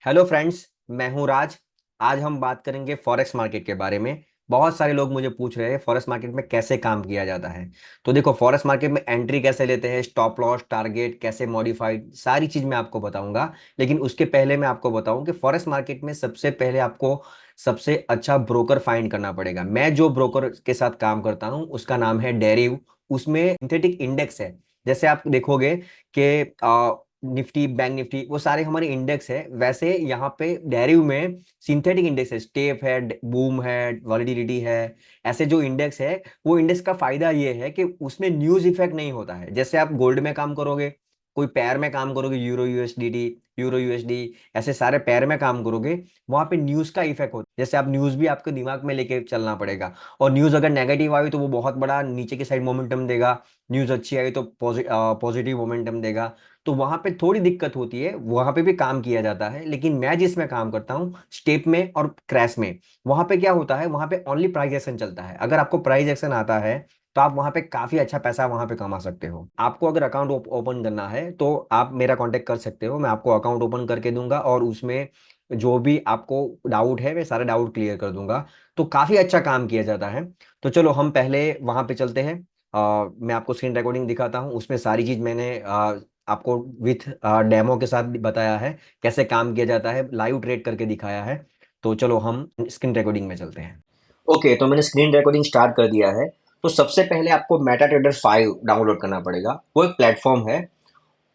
Hello friends, मैं हूं राज। आज हम बात करेंगे फॉरेक्स मार्केट के बारे में। बहुत सारे लोग मुझे पूछ रहे हैं फॉरेक्स मार्केट में कैसे काम किया जाता है। तो देखो, फॉरेक्स मार्केट में एंट्री कैसे लेते हैं, स्टॉप लॉस, टारगेट कैसे मॉडिफाइड, सारी चीज मैं आपको बताऊंगा। लेकिन उसके पहले मैं आपको बताऊं कि फॉरेक्स मार्केट में सबसे पहले आपको सबसे अच्छा ब्रोकर फाइंड करना पड़ेगा। मैं जो ब्रोकर के साथ काम करता हूं उसका नाम है डेरिव। उसमें सिंथेटिक इंडेक्स है। जैसे आप देखोगे कि निफ्टी, बैंक निफ्टी, वो सारे हमारे इंडेक्स है। वैसे यहाँ पे डेरिव में सिंथेटिक इंडेक्स है, स्टेप है, बूम है, वॉलिडिटी है। ऐसे जो इंडेक्स है, वो इंडेक्स का फायदा ये है कि उसमें न्यूज इफेक्ट नहीं होता है। जैसे आप गोल्ड में काम करोगे, कोई पैर में काम करोगे, यूरो यूएसडीटी, यूरो यूएसडी, ऐसे सारे पैर में काम करोगे, वहां पे न्यूज का इफेक्ट होता है। जैसे आप न्यूज भी आपके दिमाग में लेके चलना पड़ेगा। और न्यूज अगर नेगेटिव आई तो वो बहुत बड़ा नीचे की साइड मोमेंटम देगा। न्यूज अच्छी आई तो पॉजिटिव मोमेंटम देगा। तो वहां पे थोड़ी दिक्कत होती है, वहां पे भी काम किया जाता है। लेकिन मैं जिसमें काम करता हूँ, स्टेप में और क्रैश में, वहां पे क्या होता है, वहां पे ओनली प्राइस एक्शन चलता है। अगर आपको प्राइस एक्शन आता है तो आप वहां पे काफी अच्छा पैसा वहां पे कमा सकते हो। आपको अगर अकाउंट ओपन करना है तो आप मेरा कांटेक्ट कर सकते हो, मैं आपको अकाउंट ओपन करके दूंगा और उसमें जो भी आपको डाउट है मैं सारे डाउट क्लियर कर दूंगा। तो काफी अच्छा काम किया जाता है। तो चलो हम पहले वहां पे चलते हैं। मैं आपको स्क्रीन रिकॉर्डिंग दिखाता हूँ, उसमें सारी चीज मैंने आपको विथ डेमो के साथ भी बताया है, कैसे काम किया जाता है, लाइव ट्रेड करके दिखाया है। तो चलो हम स्क्रीन रिकॉर्डिंग में चलते हैं। ओके, तो मैंने स्क्रीन रिकॉर्डिंग स्टार्ट कर दिया है। तो सबसे पहले आपको मेटा ट्रेडर 5 डाउनलोड करना पड़ेगा। वो एक प्लेटफॉर्म है।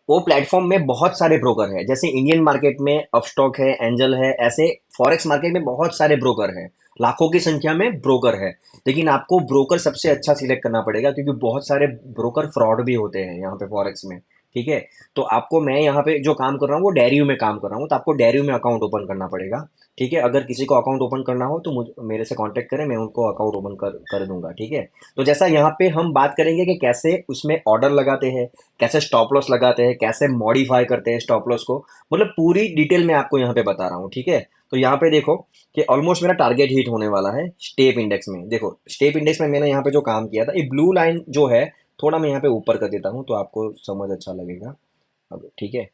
वो प्लेटफॉर्म में बहुत सारे ब्रोकर हैं। जैसे इंडियन मार्केट में अपस्टॉक है, एंजल है, ऐसे फॉरेक्स मार्केट में बहुत सारे ब्रोकर हैं। लाखों की संख्या में ब्रोकर है। लेकिन आपको ब्रोकर सबसे अच्छा सिलेक्ट करना पड़ेगा, क्योंकि बहुत सारे ब्रोकर फ्रॉड भी होते हैं यहाँ पे फॉरेक्स में। ठीक है। तो आपको, मैं यहाँ पे जो काम कर रहा हूँ वो डेरियो में काम कर रहा हूँ, तो आपको डेरियो में अकाउंट ओपन करना पड़ेगा। ठीक है। अगर किसी को अकाउंट ओपन करना हो तो मेरे से कांटेक्ट करें, मैं उनको अकाउंट ओपन कर दूंगा। ठीक है। तो जैसा यहाँ पे हम बात करेंगे कि कैसे उसमें ऑर्डर लगाते हैं, कैसे स्टॉप लॉस लगाते हैं, कैसे मॉडिफाई करते हैं स्टॉप लॉस को, मतलब पूरी डिटेल में आपको यहाँ पे बता रहा हूँ। ठीक है। तो यहाँ पे देखो कि ऑलमोस्ट मेरा टारगेट हिट होने वाला है स्टेप इंडेक्स में। देखो, स्टेप इंडेक्स में मैंने यहाँ पे जो काम किया था, ये ब्लू लाइन जो है, थोड़ा मैं यहाँ पे ऊपर कर देता हूँ तो आपको समझ अच्छा लगेगा। अब ठीक है।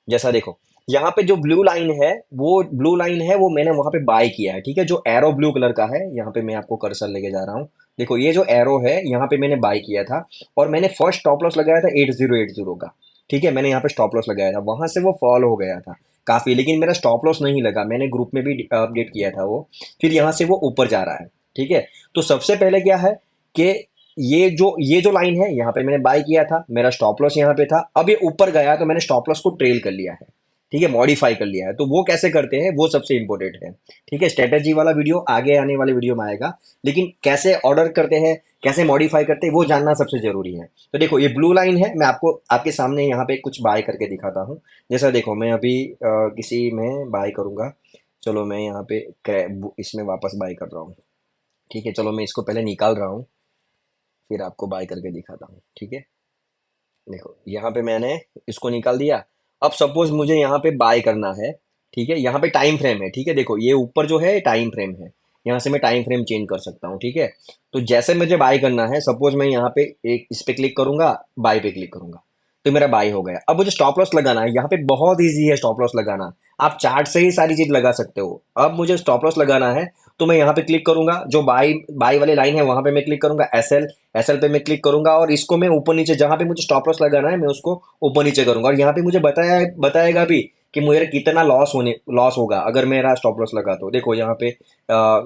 जैसा देखो, यहाँ पे जो ब्लू लाइन है वो मैंने वहां पे बाय किया है। ठीक है। जो एरो ब्लू कलर का है, यहाँ पे मैं आपको कर्सर लेके जा रहा हूँ। देखो, ये जो एरो है यहाँ पे मैंने बाय किया था। और मैंने फर्स्ट स्टॉप लॉस लगाया था 8080 का। ठीक है। मैंने यहाँ पे स्टॉप लॉस लगाया था, वहां से वो फॉल हो गया था काफी, लेकिन मेरा स्टॉप लॉस नहीं लगा। मैंने ग्रुप में भी अपडेट किया था वो। फिर यहाँ से वो ऊपर जा रहा है। ठीक है। तो सबसे पहले क्या है कि ये जो लाइन है, यहाँ पे मैंने बाय किया था, मेरा स्टॉप लॉस यहाँ पे था। अब ये ऊपर गया तो मैंने स्टॉप लॉस को ट्रेल कर लिया है। ठीक है, मॉडिफाई कर लिया है। तो वो कैसे करते हैं वो सबसे इंपॉर्टेंट है। ठीक है। स्ट्रेटेजी वाला वीडियो आगे आने वाले वीडियो में आएगा, लेकिन कैसे ऑर्डर करते हैं, कैसे मॉडिफाई करते हैं, वो जानना सबसे जरूरी है। तो देखो, ये ब्लू लाइन है, मैं आपको आपके सामने यहाँ पे कुछ बाय करके दिखाता हूँ। जैसा देखो, मैं अभी किसी में बाय करूंगा। चलो मैं यहाँ पे इसमें वापस बाय कर रहा हूँ। ठीक है। चलो मैं इसको पहले निकाल रहा हूँ, फिर आपको बाय करके दिखाता हूँ। ठीक है। देखो, यहाँ पे मैंने इसको निकाल दिया। अब सपोज मुझे यहाँ पे बाय करना है। ठीक है। यहाँ पे टाइम फ्रेम है। ठीक है। देखो, ये ऊपर जो है टाइम फ्रेम है, यहाँ से मैं टाइम फ्रेम चेंज कर सकता हूँ। ठीक है। तो जैसे मुझे बाय करना है, सपोज मैं यहाँ पे एक इस पे क्लिक करूंगा, बाय पे क्लिक करूंगा, तो मेरा बाय हो गया। अब मुझे स्टॉप लॉस लगाना है। यहाँ पे बहुत ईजी है स्टॉप लॉस लगाना। आप चार्ट से ही सारी चीज लगा सकते हो। अब मुझे स्टॉप लॉस लगाना है, तो मैं यहाँ पे क्लिक करूंगा, जो बाय बाय वाली लाइन है वहां पे मैं क्लिक करूंगा, एसएल एसएल पे मैं क्लिक करूंगा, और इसको मैं ऊपर नीचे, जहां पे मुझे स्टॉप लॉस लगाना है मैं उसको ऊपर नीचे करूंगा। और यहाँ पे मुझे बताएगा भी कि मेरा कितना लॉस होगा अगर मेरा स्टॉप लॉस लगा। तो देखो, यहाँ पे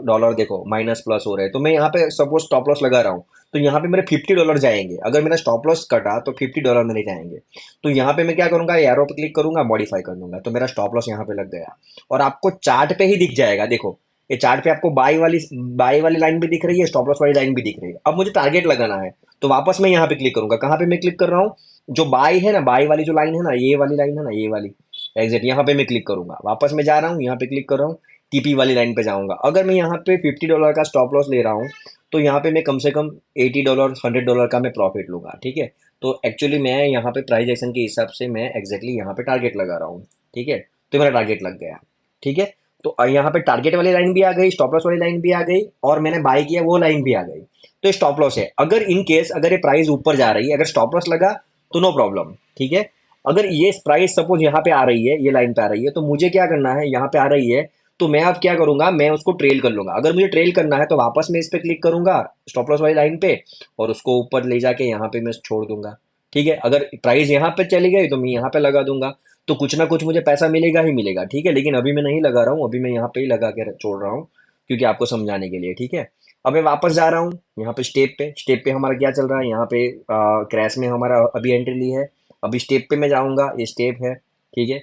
डॉलर देखो माइनस प्लस हो रहे हैं। तो मैं यहाँ पे सपोज स्टॉप लॉस लगा रहा हूँ, तो यहाँ पे मेरे $50 जाएंगे। अगर मेरा स्टॉप लॉस कटा तो $50 मेरे जाएंगे। तो यहाँ पे मैं क्या करूंगा, एरो पे क्लिक करूंगा, मॉडिफाई कर दूंगा, तो मेरा स्टॉप लॉस यहाँ पे लग गया। और आपको चार्ट पे ही दिख जाएगा। देखो, ये चार्ट पे आपको बाई वाली लाइन भी दिख रही है, स्टॉप लॉस वाली लाइन भी दिख रही है। अब मुझे टारगेट लगाना है, तो वापस मैं यहाँ पे क्लिक करूंगा। कहाँ पे मैं क्लिक कर रहा हूँ, जो बाई है ना, बाई वाली जो लाइन है ना, ये वाली लाइन है ना, ये वाली एग्जैक्ट, यहाँ पे मैं क्लिक करूंगा। वापस मैं जा रहा हूँ, यहाँ पे क्लिक कर रहा हूँ, टीपी वाली लाइन पे जाऊंगा। अगर मैं यहाँ पे $50 का स्टॉप लॉस ले रहा हूँ, तो यहाँ पे मैं कम से कम $80 $100 का मैं प्रॉफिट लूंगा। ठीक है। तो एक्चुअली मैं यहाँ पे प्राइस एक्शन के हिसाब से मैं एग्जैक्टली यहाँ पे टारगेट लगा रहा हूँ। ठीक है। तो मेरा टारगेट लग गया। ठीक है। तो यहाँ पे टारगेट वाली लाइन भी आ गई, स्टॉप लॉस वाली लाइन भी आ गई, और मैंने बाय किया वो लाइन भी आ गई। तो स्टॉप लॉस है। अगर इन केस अगर ये प्राइस ऊपर जा रही है, अगर स्टॉप लॉस लगा तो नो प्रॉब्लम। ठीक है। अगर ये प्राइस सपोज यहाँ पे आ रही है, ये लाइन पे आ रही है, तो मुझे क्या करना है, यहाँ पे आ रही है, तो मैं अब क्या करूंगा, मैं उसको ट्रेल कर लूंगा। अगर मुझे ट्रेल करना है तो वापस मैं इस पे क्लिक करूंगा, स्टॉप लॉस वाली लाइन पे, और उसको ऊपर ले जाके यहाँ पे मैं छोड़ दूंगा। ठीक है, अगर प्राइस यहाँ पे चली गई तो मैं यहाँ पे लगा दूंगा, तो कुछ ना कुछ मुझे पैसा मिलेगा ही मिलेगा। ठीक है, लेकिन अभी मैं नहीं लगा रहा हूँ, अभी मैं यहाँ पे ही लगा के छोड़ रहा हूँ, क्योंकि आपको समझाने के लिए। ठीक है, अब मैं वापस जा रहा हूँ यहाँ पे स्टेप पे हमारा क्या चल रहा है, यहाँ पे क्रैश में हमारा अभी एंट्री ली है। अभी स्टेप पे मैं जाऊंगा, ये स्टेप है। ठीक है,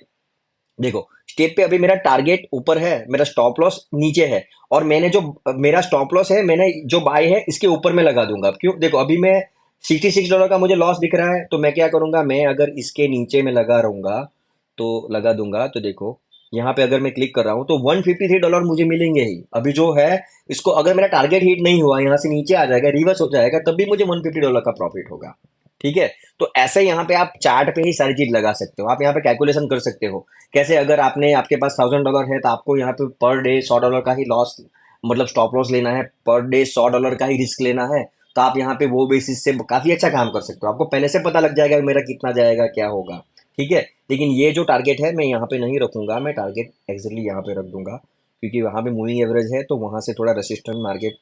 देखो स्टेप पे अभी मेरा टारगेट ऊपर है, मेरा स्टॉप लॉस नीचे है, और मैंने जो मेरा स्टॉप लॉस है, मैंने जो बाय है इसके ऊपर में लगा दूंगा। क्यों, देखो अभी मैं $66 का मुझे लॉस दिख रहा है, तो मैं क्या करूंगा, मैं अगर इसके नीचे में लगा रहूंगा, तो लगा दूंगा, तो देखो यहाँ पे अगर मैं क्लिक कर रहा हूँ तो $153 मुझे मिलेंगे ही। अभी जो है, इसको अगर मेरा टारगेट हिट नहीं हुआ, यहाँ से नीचे आ जाएगा, रिवर्स हो जाएगा, तब भी मुझे $150 का प्रॉफिट होगा। ठीक है, तो ऐसे यहाँ पे आप चार्ट पे ही सारी चीज लगा सकते हो, आप यहाँ पे कैलकुलेशन कर सकते हो। कैसे, अगर आपने आपके पास $1000 है, तो आपको यहाँ पे पर डे $100 का ही लॉस, मतलब स्टॉप लॉस लेना है, पर डे $100 का ही रिस्क लेना है, तो आप यहाँ पे वो बेसिस से काफी अच्छा काम कर सकते हो। आपको पहले से पता लग जाएगा कि मेरा कितना जाएगा, क्या होगा। ठीक है, लेकिन ये जो टारगेट है मैं यहाँ पे नहीं रखूंगा, मैं टारगेट एक्जैक्टली यहाँ पे रख दूंगा, क्योंकि वहाँ पे मूविंग एवरेज है, तो वहां से थोड़ा रेसिस्टेंट मार्केट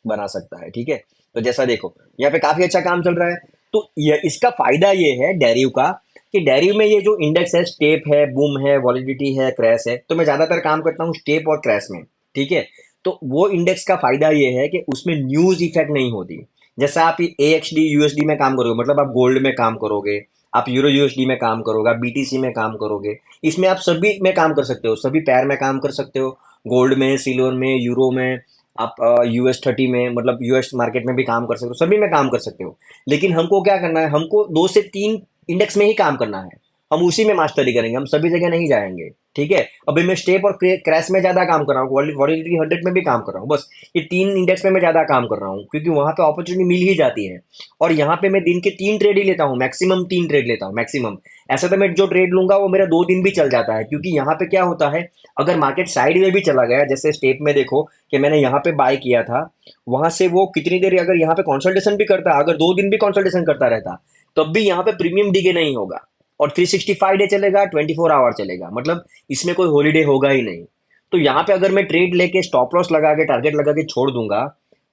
बना सकता है। ठीक है, तो जैसा देखो यहाँ पे काफी अच्छा काम चल रहा है। तो ये इसका फायदा ये है डेरिव का, कि डेरिव में ये जो इंडेक्स है, स्टेप है, बूम है, वॉलिडिटी है, क्रैश है, तो मैं ज्यादातर काम करता हूँ स्टेप और क्रैश में। ठीक है, तो वो इंडेक्स का फायदा ये है कि उसमें न्यूज इफेक्ट नहीं होती। जैसा आप AXD USD में काम करोगे, मतलब आप गोल्ड में काम करोगे, आप यूरो USD में काम करोगे, आप BTC में काम करोगे, इसमें आप सभी में काम कर सकते हो, सभी पैर में काम कर सकते हो, गोल्ड में, सिल्वर में, यूरो में, आप US30 में, मतलब US मार्केट में भी काम कर सकते हो, सभी में काम कर सकते हो। लेकिन हमको क्या करना है, हमको 2 से 3 इंडेक्स में ही काम करना है, हम उसी में मास्टरी करेंगे, हम सभी जगह नहीं जाएंगे। ठीक है, अभी मैं स्टेप और क्रैश में ज्यादा काम कर रहा हूँ, वॉलिडिटी 100 में भी काम कर रहा हूँ, बस ये 3 इंडेक्स में मैं ज्यादा काम कर रहा हूँ, क्योंकि वहां पे अपॉर्चुनिटी मिल ही जाती है। और यहाँ पे मैं दिन के 3 ट्रेड ही लेता हूँ, मैक्सिमम 3 ट्रेड लेता हूँ, मैक्सिमम। ऐसा तो मैं जो ट्रेड लूंगा वो मेरा 2 दिन भी चल जाता है, क्योंकि यहाँ पे क्या होता है, अगर मार्केट साइड में भी चला गया, जैसे स्टेप में देखो कि मैंने यहाँ पे बाय किया था, वहां से वो कितनी देर अगर यहाँ पे कंसल्टेशन भी करता, अगर 2 दिन भी कंसल्टेशन करता रहता, तब भी यहाँ पे प्रीमियम डीके नहीं होगा। और 365 डे चलेगा, 24 आवर चलेगा, मतलब इसमें कोई हॉलीडे होगा ही नहीं। तो यहाँ पे अगर मैं ट्रेड लेके स्टॉप लॉस लगा के टारगेट लगा के छोड़ दूंगा,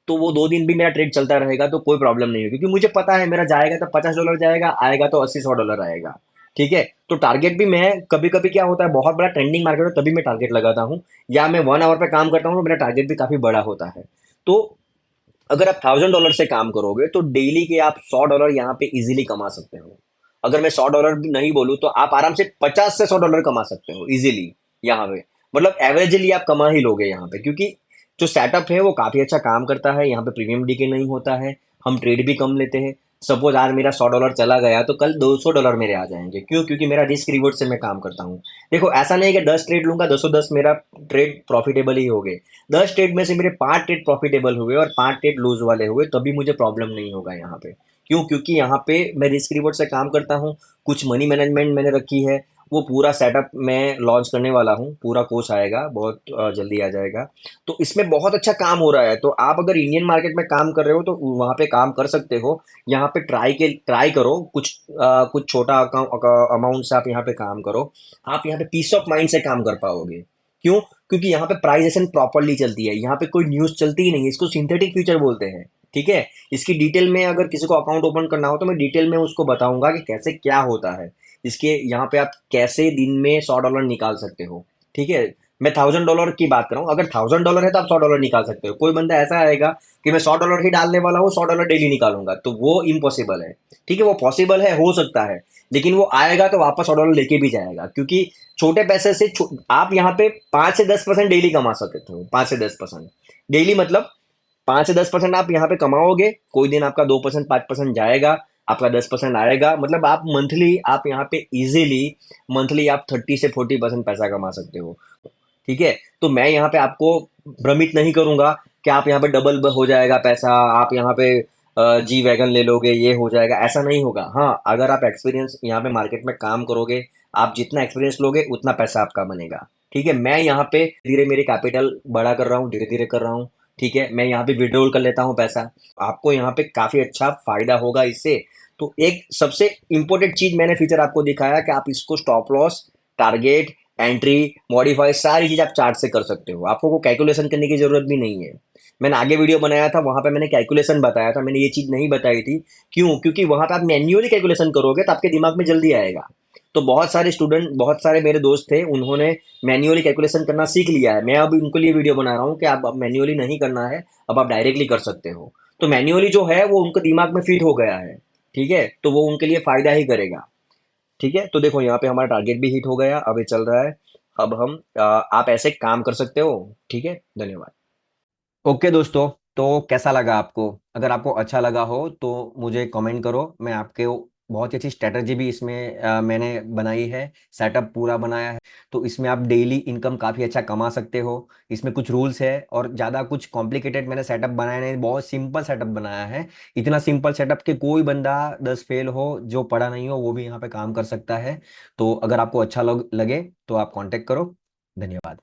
तो वो 2 दिन भी मेरा ट्रेड चलता रहेगा, तो कोई प्रॉब्लम नहीं होगी, क्योंकि मुझे पता है मेरा जाएगा तो $50 जाएगा, आएगा तो 80-100 डॉलर आएगा। ठीक है, तो टारगेट भी मैं कभी कभी क्या होता है, बहुत बड़ा ट्रेंडिंग मार्केट हो तभी मैं टारगेट लगाता हूँ, या मैं 1 आवर पे काम करता हूँ तो मेरा टारगेट भी काफी बड़ा होता है। तो अगर आप $1000 से काम करोगे, तो डेली के आप $100 यहाँ पे इजीली कमा सकते हो। अगर मैं $100 भी नहीं बोलूँ, तो आप आराम से 50 से $100 कमा सकते हो इजीली यहाँ पे। मतलब एवरेजली आप कमा ही लोगे यहाँ पे, क्योंकि जो सेटअप है वो काफी अच्छा काम करता है, यहाँ पे प्रीमियम डीके नहीं होता है, हम ट्रेड भी कम लेते हैं। सपोज आज मेरा $100 चला गया, तो कल $200 मेरे आ जाएंगे। क्यों, क्योंकि मेरा रिस्क रिवॉर्ड से मैं काम करता हूँ। देखो ऐसा नहीं है कि 10 ट्रेड लूंगा, 10 मेरा ट्रेड प्रॉफिटेबल ही हो गए। 10 ट्रेड में से मेरे 5 ट्रेड प्रॉफिटेबल हुए और 5 ट्रेड लूज वाले हुए, तभी मुझे प्रॉब्लम नहीं होगा यहाँ पे। क्यों, क्योंकि यहाँ पे मैं रिस्क रिवॉर्ड से काम करता हूँ, कुछ मनी मैनेजमेंट मैंने रखी है, वो पूरा सेटअप मैं लॉन्च करने वाला हूँ, पूरा कोर्स आएगा, बहुत जल्दी आ जाएगा। तो इसमें बहुत अच्छा काम हो रहा है, तो आप अगर इंडियन मार्केट में काम कर रहे हो तो वहाँ पे काम कर सकते हो। यहाँ पे ट्राई करो, कुछ छोटा अमाउंट से आप यहाँ पे काम करो, आप यहाँ पे पीस ऑफ माइंड से काम कर पाओगे। क्यों, क्योंकि यहाँ पे प्राइजेशन प्रॉपरली चलती है, यहाँ पे कोई न्यूज चलती ही नहीं है, इसको सिंथेटिक फ्यूचर बोलते हैं। ठीक है, इसकी डिटेल में अगर किसी को अकाउंट ओपन करना हो, तो मैं डिटेल में उसको बताऊंगा कि कैसे क्या होता है। इसके यहाँ पे आप कैसे दिन में $100 निकाल सकते हो। ठीक है, मैं $1000 की बात कर रहा हूँ, अगर $1000 है तो आप $100 निकाल सकते हो। कोई बंदा ऐसा आएगा कि मैं $100 ही डालने वाला हूँ, $100 डेली निकालूंगा, तो वो इम्पॉसिबल है। ठीक है, वो पॉसिबल है, हो सकता है, लेकिन वो आएगा तो वापस $100 लेके भी जाएगा, क्योंकि छोटे पैसे से आप यहाँ पे 5 से 10% डेली कमा सकते हो। 5 से 10% डेली, मतलब 5 से 10% आप यहाँ पे कमाओगे, कोई दिन आपका 2% 5% जाएगा, आपका 10% आएगा, मतलब आप मंथली, आप यहाँ पे इजीली मंथली आप 30 से 40% पैसा कमा सकते हो। ठीक है, तो मैं यहाँ पे आपको भ्रमित नहीं करूंगा कि आप यहाँ पे डबल हो जाएगा पैसा, आप यहाँ पे जी वैगन ले लोगे, ये हो जाएगा, ऐसा नहीं होगा। हाँ, अगर आप एक्सपीरियंस यहाँ पे मार्केट में काम करोगे, आप जितना एक्सपीरियंस लोगे उतना पैसा आपका बनेगा। ठीक है, मैं यहाँ पे धीरे मेरे कैपिटल बड़ा कर रहा हूँ, धीरे धीरे कर रहा हूँ। ठीक है, मैं यहाँ पे विड्रॉल कर लेता हूँ पैसा, आपको यहाँ पे काफी अच्छा फायदा होगा इससे। तो एक सबसे इंपॉर्टेंट चीज मैंने फीचर आपको दिखाया कि आप इसको stop loss, target, entry, modify सारी चीज आप चार्ट से कर सकते हो, आपको को कैलकुलेशन करने की जरूरत भी नहीं है। मैंने आगे वीडियो बनाया था, वहां पे मैंने कैलकुलेशन बताया था, मैंने ये चीज नहीं बताई थी। क्यों? क्योंकि वहां पे आप मैन्युअली कैलकुलेशन करोगे तो आपके दिमाग में जल्दी आएगा। तो बहुत सारे स्टूडेंट, बहुत सारे मेरे दोस्त थे, उन्होंने मैन्युअली कैलकुलेशन करना सीख लिया है। मैं अब उनके लिए वीडियो बना रहा हूँ कि आप अब मैन्युअली नहीं करना है, अब आप डायरेक्टली कर सकते हो। तो मैन्युअली जो है वो उनके दिमाग में फिट हो गया है। ठीक है, तो वो उनके लिए फायदा ही करेगा। ठीक है, तो देखो यहाँ पे हमारा टारगेट भी हिट हो गया, अब ये चल रहा है। अब हम आप ऐसे काम कर सकते हो। ठीक है, धन्यवाद। ओके दोस्तों, तो कैसा लगा आपको? अगर आपको अच्छा लगा हो तो मुझे कमेंट करो। मैं आपके बहुत ही अच्छी स्ट्रेटजी भी इसमें मैंने बनाई है, सेटअप पूरा बनाया है। तो इसमें आप डेली इनकम काफ़ी अच्छा कमा सकते हो। इसमें कुछ रूल्स है और ज़्यादा कुछ कॉम्प्लिकेटेड मैंने सेटअप बनाया नहीं, बहुत सिंपल सेटअप बनाया है। इतना सिंपल सेटअप कि कोई बंदा 10 फेल हो, जो पढ़ा नहीं हो, वो भी यहाँ पे काम कर सकता है। तो अगर आपको अच्छा लगे तो आप कॉन्टेक्ट करो। धन्यवाद।